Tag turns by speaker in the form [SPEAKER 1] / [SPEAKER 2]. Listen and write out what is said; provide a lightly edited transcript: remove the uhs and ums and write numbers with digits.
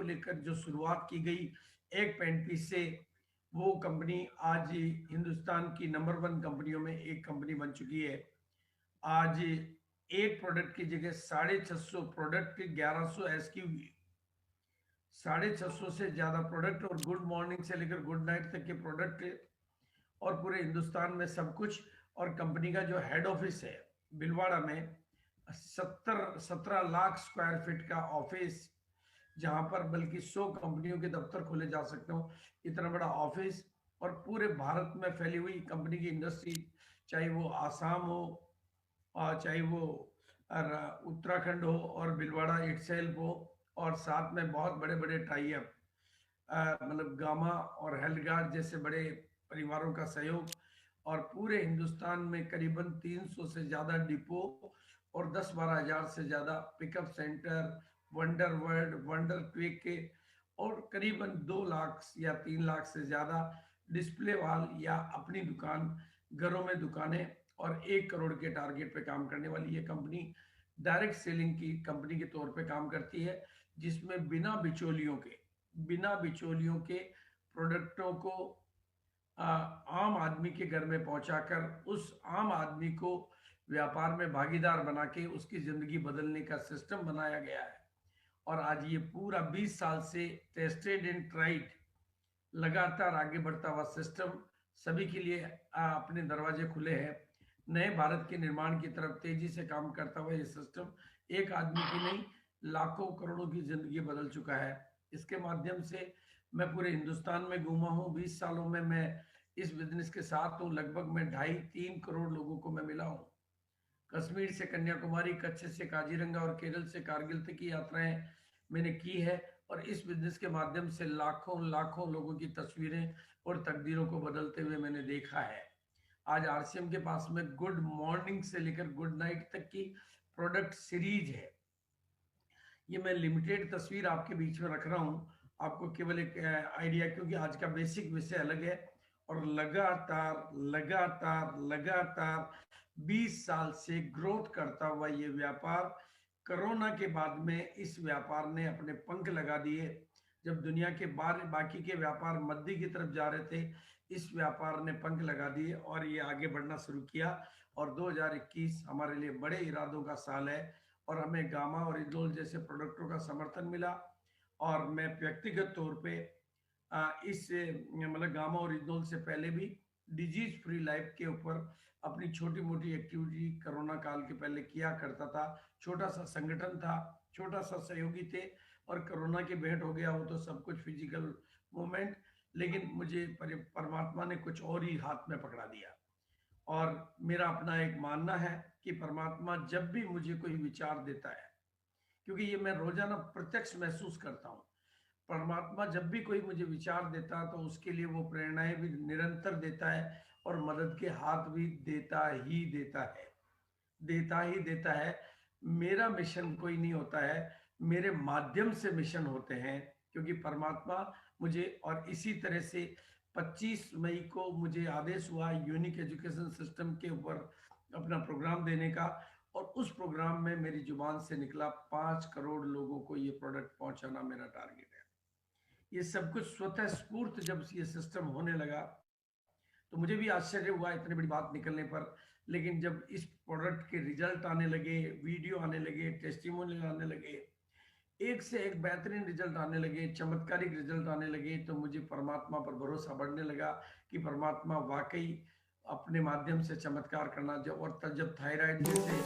[SPEAKER 1] लेकर जो शुरुआत की गई एक पेंट पीस से, वो कंपनी आज हिंदुस्तान की नंबर 1 कंपनियों में एक कंपनी बन चुकी है। आज एक प्रोडक्ट की जगह 650 प्रोडक्ट, 1100 एसक्यू, 650 से ज्यादा प्रोडक्ट, और गुड मॉर्निंग से लेकर गुड नाइट तक के प्रोडक्ट, और पूरे हिंदुस्तान में सब कुछ। और कंपनी का जो हेड ऑफिस है भिलवाड़ा में, 17 लाख स्क्वायर फीट का ऑफिस, जहां पर बल्कि 100 कंपनियों के दफ्तर खोले जा सकते हो, इतना बड़ा ऑफिस। और पूरे भारत में फैली हुई कंपनी की इंडस्ट्री, चाहे वो आसाम हो और चाहे वो उत्तराखंड हो और भिलवाड़ा इटसेल्फ हो, और साथ में बहुत बड़े बड़े टाई अप, मतलब गामा और हेल्थगार्ड जैसे बड़े परिवारों का सहयोग, और पूरे हिंदुस्तान में करीबन 300 से ज्यादा डिपो और 10-12 हजार से ज्यादा pickup centre, wonder world, wonder quick के, और करीबन 2 लाख या 3 लाख से ज्यादा डिस्प्ले वाल या अपनी दुकान, घरों में दुकानें, और 1 करोड़ के टारगेट पे काम करने वाली ये कंपनी डायरेक्ट सेलिंग की कंपनी के तौर पे काम करती है, जिसमें बिना बिचौलियों के प्रोडक्टों को आम आदमी के घर में पहुंचाकर उस आम आदमी को व्यापार में भागीदार बना के उसकी जिंदगी बदलने का सिस्टम बनाया गया है। और आज ये पूरा 20 साल से टेस्टेड एंड ट्राइड, लगातार आगे बढ़ता हुआ सिस्टम सभी के लिए अपने दरवाजे खुले हैं। नए भारत के निर्माण की तरफ तेजी से काम करता हुआ ये सिस्टम एक आदमी की नहीं, लाखों करोड़ों की जिंदगी बदल चुका है। इसके माध्यम से मैं पूरे हिंदुस्तान में घूमा हूँ। 20 सालों में मैं इस बिजनेस के साथ हूँ। लगभग मैं 2.5-3 करोड़ लोगों को मैं मिला हूँ। कश्मीर से कन्याकुमारी, कच्छ से काजीरंगा और केरल से कारगिल तक की यात्राएं मैंने की है, और इस बिजनेस के माध्यम से लाखों लाखों लोगों की तस्वीरें और तकदीरों को बदलते हुए मैंने देखा है। आज आरसीएम के पास में गुड मॉर्निंग से लेकर गुड नाइट तक की प्रोडक्ट सीरीज है। ये मैं लिमिटेड तस्वीर आपके बीच में रख रहा हूँ, आपको केवल एक आइडिया, क्योंकि आज का बेसिक विषय अलग है। और लगातार लगातार लगातार 20 साल से ग्रोथ करता हुआ ये व्यापार, कोरोना के बाद में इस व्यापार ने अपने पंख लगा दिए। जब दुनिया के बाकी के व्यापार मद्दी की तरफ जा रहे थे, इस व्यापार ने पंख लगा दिए और ये आगे बढ़ना शुरू किया। और 2021 हमारे लिए बड़े इरादों का साल है, और हमें गामा और इडोल जैसे प्रोडक्टों का समर्थन मिला। और मैं व्यक्तिगत तौर पे इस मतलब गामा और इडोल से पहले भी डिजीज फ्री लाइफ के ऊपर अपनी छोटी मोटी एक्टिविटी कोरोना काल के पहले किया करता था। छोटा सा संगठन था, छोटा सा सहयोगी थे, और कोरोना की भेंट हो गया वो तो सब कुछ फिजिकल मूवमेंट। लेकिन मुझे परमात्मा ने कुछ और ही हाथ में पकड़ा दिया। और मेरा अपना एक मानना है कि परमात्मा जब भी मुझे कोई विचार देता है, क्योंकि ये मैं रोजाना प्रत्यक्ष महसूस करता हूँ, परमात्मा जब भी कोई मुझे विचार देता है तो उसके लिए वो प्रेरणाएं भी निरंतर देता है, और मदद के हाथ भी देता ही देता है। मेरा मिशन कोई नहीं होता है, मेरे माध्यम से मिशन होते हैं, क्योंकि परमात्मा मुझे, और इसी तरह से 25 मई को मुझे आदेश हुआ यूनिक एजुकेशन सिस्टम के ऊपर अपना प्रोग्राम देने का, और उस प्रोग्राम में मेरी जुबान से निकला 5 करोड़ लोगों को ये प्रोडक्ट पहुंचाना मेरा टारगेट है। ये सब कुछ स्वतः स्फूर्त जब ये सिस्टम होने लगा तो मुझे भी आश्चर्य हुआ इतनी बड़ी बात निकलने पर। लेकिन जब इस प्रोडक्ट के रिजल्ट आने लगे, वीडियो आने लगे, टेस्टिमोनियल आने लगे, एक से एक बेहतरीन रिजल्ट आने लगे, चमत्कारिक रिजल्ट आने लगे, तो मुझे परमात्मा पर भरोसा बढ़ने लगा कि परमात्मा वाकई अपने माध्यम से चमत्कार करना। जब थायराइड जैसे